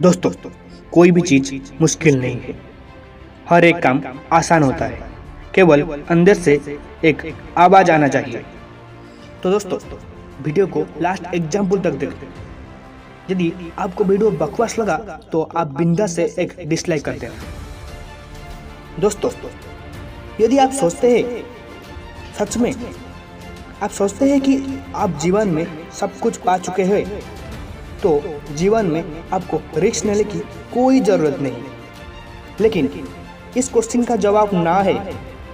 दोस्तों, कोई भी चीज मुश्किल नहीं है। हर एक काम आसान होता है, केवल अंदर से एक आवाज आना चाहिए। तो दोस्तों, वीडियो को लास्ट एग्जाम्पल तक देखें। यदि आपको वीडियो बकवास लगा तो आप बिंदास से एक डिसलाइक कर देना। दोस्तों, यदि आप सोचते हैं, सच में आप सोचते हैं कि आप जीवन में सब कुछ पा चुके हैं, तो जीवन में आपको रिस्क लेने की कोई ज़रूरत नहीं। लेकिन इस क्वेश्चन का जवाब ना है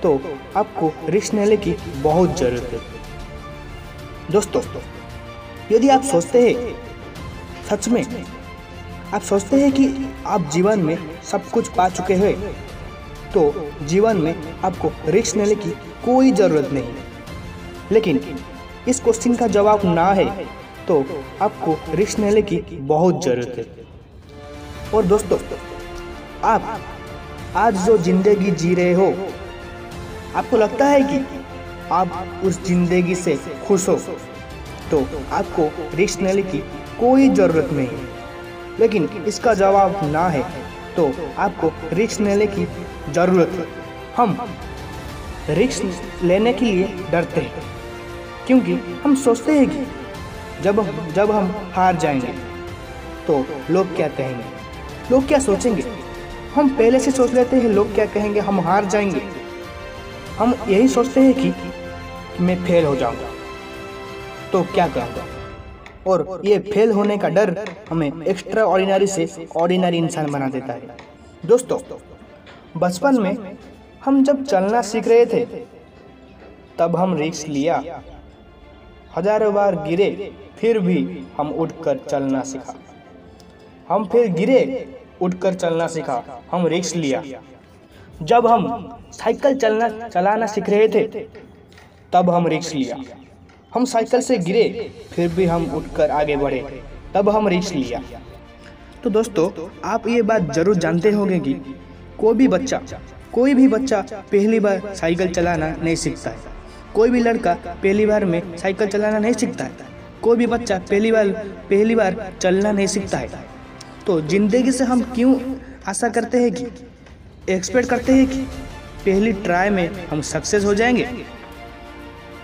तो आपको रिस्क लेने की बहुत ज़रूरत है। दोस्तों, यदि आप सोचते हैं, सच में आप सोचते हैं कि आप जीवन में सब कुछ पा चुके हैं, तो जीवन में आपको रिस्क लेने की कोई ज़रूरत नहीं। लेकिन इस क्वेश्चन का जवाब ना है तो आपको रिस्क लेने की बहुत ज़रूरत है। और दोस्तों, आप आज जो जिंदगी जी रहे हो, आपको लगता है कि आप उस जिंदगी से खुश हो, तो आपको रिस्क लेने की कोई ज़रूरत नहीं। लेकिन इसका जवाब ना है तो आपको रिस्क लेने की ज़रूरत है। हम रिस्क लेने के लिए डरते हैं क्योंकि हम सोचते हैं कि जब हम हार जाएंगे तो लोग क्या कहेंगे, लोग क्या सोचेंगे। हम पहले से सोच लेते हैं लोग क्या कहेंगे, हम हार जाएंगे। हम यही सोचते हैं कि मैं फेल हो जाऊंगा तो क्या करूंगा। और ये फेल होने का डर हमें एक्स्ट्रा ऑर्डिनरी से ऑर्डिनरी इंसान बना देता है। दोस्तों, बचपन में हम जब चलना सीख रहे थे तब हम रिस्क लिया, हजारों बार गिरे, फिर भी हम उठकर चलना सीखा। हम फिर गिरे, उठकर चलना सीखा, हम रिस्क लिया। जब हम साइकिल चलाना सीख रहे थे तब हम रिस्क लिया। हम साइकिल से गिरे, फिर भी हम उठकर आगे बढ़े, तब हम रिस्क लिया। तो दोस्तों, आप ये बात जरूर जानते होंगे कि कोई भी बच्चा पहली बार साइकिल चलाना नहीं सीखता है। कोई भी लड़का पहली बार में साइकिल चलाना नहीं सीखता है। कोई भी बच्चा पहली बार चलना नहीं सीखता है। तो जिंदगी से हम क्यों आशा करते हैं कि एक्सपेक्ट करते हैं कि पहली ट्राई में हम सक्सेस हो जाएंगे।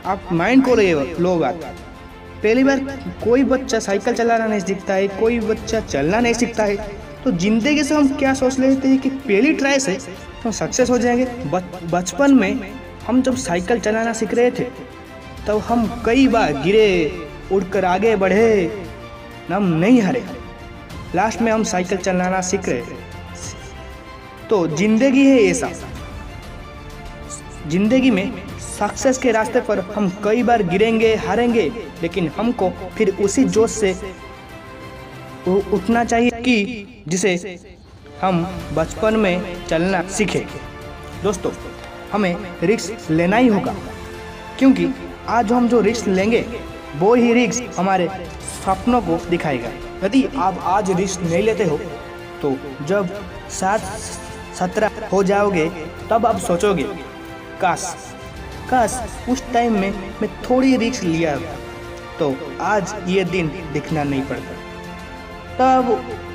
आप माइंड को लो बात। पहली बार कोई बच्चा साइकिल चलाना नहीं सीखता है, कोई बच्चा चलना नहीं सीखता है। तो जिंदगी से हम क्या सोच लेते हैं कि पहली ट्राई से हम सक्सेस हो जाएंगे। बचपन में हम जब साइकिल चलाना सीख रहे थे तब हम कई बार गिरे, उड़कर आगे बढ़े, हम नहीं हारे। लास्ट में हम साइकिल चलाना सीख रहे थे। तो जिंदगी है ऐसा। जिंदगी में सक्सेस के रास्ते पर हम कई बार गिरेंगे, हारेंगे, लेकिन हमको फिर उसी जोश से उठना चाहिए कि जिसे हम बचपन में चलना सीखे। दोस्तों, हमें रिस्क लेना ही होगा, क्योंकि आज हम जो रिस्क लेंगे वो ही रिस्क हमारे सपनों को दिखाएगा। यदि आप आज रिस्क नहीं लेते हो तो जब 7-17 हो जाओगे तब आप सोचोगे काश उस टाइम में मैं थोड़ी रिस्क लिया तो आज ये दिन दिखना नहीं पड़ता।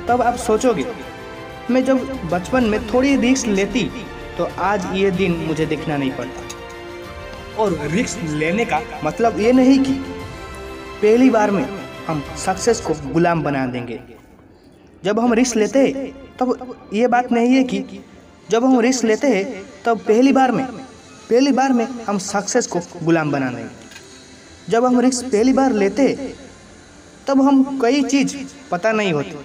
तब आप सोचोगे मैं जब बचपन में थोड़ी रिस्क लेती तो आज ये दिन मुझे दिखना नहीं पड़ता। और रिस्क लेने का मतलब ये नहीं कि पहली बार में हम सक्सेस को गुलाम बना देंगे। जब हम रिस्क लेते हैं तब ये बात नहीं है कि जब हम रिस्क लेते हैं तब पहली बार में हम सक्सेस को गुलाम बना देंगे। जब हम रिस्क पहली बार लेते हैं तब हम कई चीज़ पता नहीं होती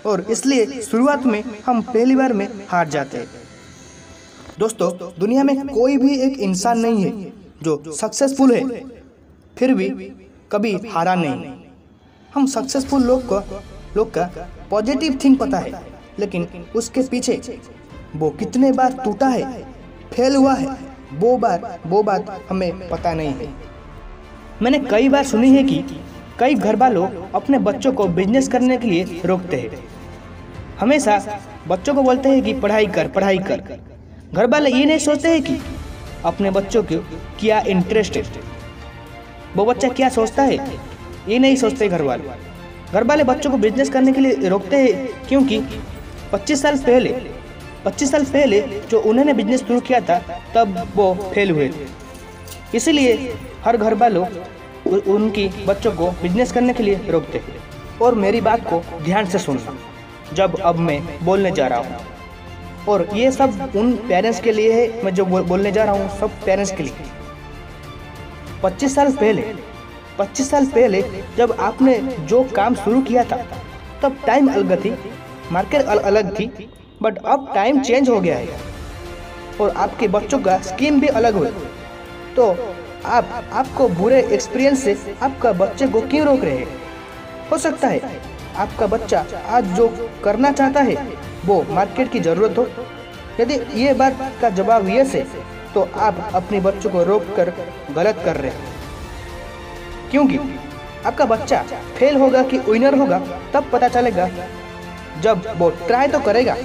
और इसलिए शुरुआत में हम पहली बार में हार जाते हैं। दोस्तों, दुनिया में कोई भी एक इंसान नहीं है जो सक्सेसफुल है फिर भी कभी हारा नहीं। हम सक्सेसफुल लोग का पॉजिटिव थिंग पता है, लेकिन उसके पीछे वो कितने बार टूटा है, फेल हुआ है, वो बात हमें पता नहीं है। मैंने कई बार सुनी है कि कई घर वालों अपने बच्चों को बिजनेस करने के लिए रोकते हैं। हमेशा बच्चों को बोलते हैं कि पढ़ाई कर। घर वाले ये नहीं सोचते हैं कि अपने बच्चों को क्या इंटरेस्ट है, वो बच्चा क्या सोचता है, ये नहीं सोचते घर वाले। घर वाले बच्चों को बिजनेस करने के लिए रोकते हैं क्योंकि 25 साल पहले जो उन्होंने बिजनेस शुरू किया था तब वो फेल हुए थे। इसीलिए हर घर वालों उनकी बच्चों को बिजनेस करने के लिए रोकते हैं। और मेरी बात को ध्यान से सुनना जब अब मैं बोलने जा रहा हूँ, और ये सब उन पेरेंट्स के लिए है, मैं जो बोलने जा रहा हूँ सब पेरेंट्स के लिए। 25 साल पहले जब आपने जो काम शुरू किया था तब टाइम अलग थी, मार्केट अलग थी, बट अब टाइम चेंज हो गया है और आपके बच्चों का स्कीम भी अलग हुई। तो आपको बुरे एक्सपीरियंस से आपका बच्चे को क्यों रोक रहे हैं? हो सकता है आपका बच्चा आज जो करना चाहता है वो मार्केट की ज़रूरत हो। यदि ये बात का जवाब यस है तो आप अपने बच्चों को रोक कर गलत कर रहे हैं, क्योंकि आपका बच्चा फेल होगा कि विनर होगा तब पता चलेगा जब वो ट्राई तो करेगा